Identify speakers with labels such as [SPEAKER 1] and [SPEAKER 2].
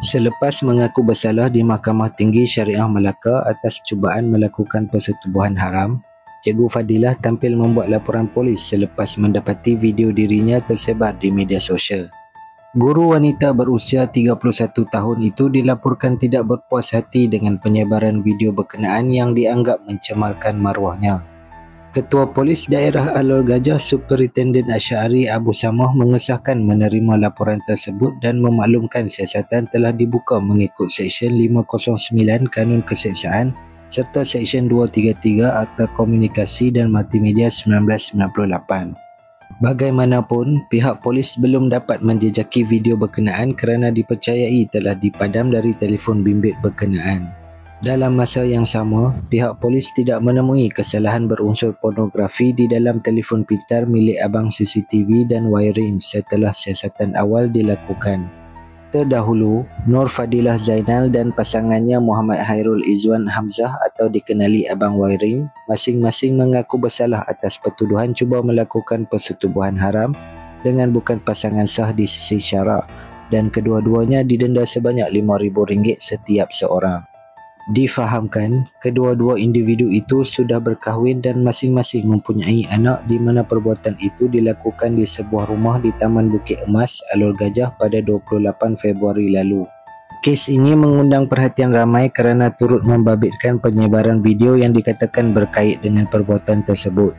[SPEAKER 1] Selepas mengaku bersalah di Mahkamah Tinggi Syariah Melaka atas cubaan melakukan persetubuhan haram, Cikgu Fadilah tampil membuat laporan polis selepas mendapati video dirinya tersebar di media sosial. Guru wanita berusia 31 tahun itu dilaporkan tidak berpuas hati dengan penyebaran video berkenaan yang dianggap mencemarkan maruahnya. Ketua Polis Daerah Alor Gajah Superintendent Asy'ari Abu Samah mengesahkan menerima laporan tersebut dan memaklumkan siasatan telah dibuka mengikut Seksyen 509 Kanun Keseksaan serta Seksyen 233 Akta Komunikasi dan Multimedia 1998. Bagaimanapun, pihak polis belum dapat menjejaki video berkenaan kerana dipercayai telah dipadam dari telefon bimbit berkenaan. Dalam masa yang sama, pihak polis tidak menemui kesalahan berunsur pornografi di dalam telefon pintar milik abang CCTV dan wiring setelah siasatan awal dilakukan. Terdahulu, Nur Fadilah Zainal dan pasangannya Muhammad Hairul Izwan Hamzah atau dikenali Abang Wiring masing-masing mengaku bersalah atas pertuduhan cuba melakukan persetubuhan haram dengan bukan pasangan sah di sisi syarak dan kedua-duanya didenda sebanyak RM5,000 setiap seorang. Difahamkan, kedua-dua individu itu sudah berkahwin dan masing-masing mempunyai anak di mana perbuatan itu dilakukan di sebuah rumah di Taman Bukit Emas, Alor Gajah pada 28 Februari lalu. Kes ini mengundang perhatian ramai kerana turut membabitkan penyebaran video yang dikatakan berkait dengan perbuatan tersebut.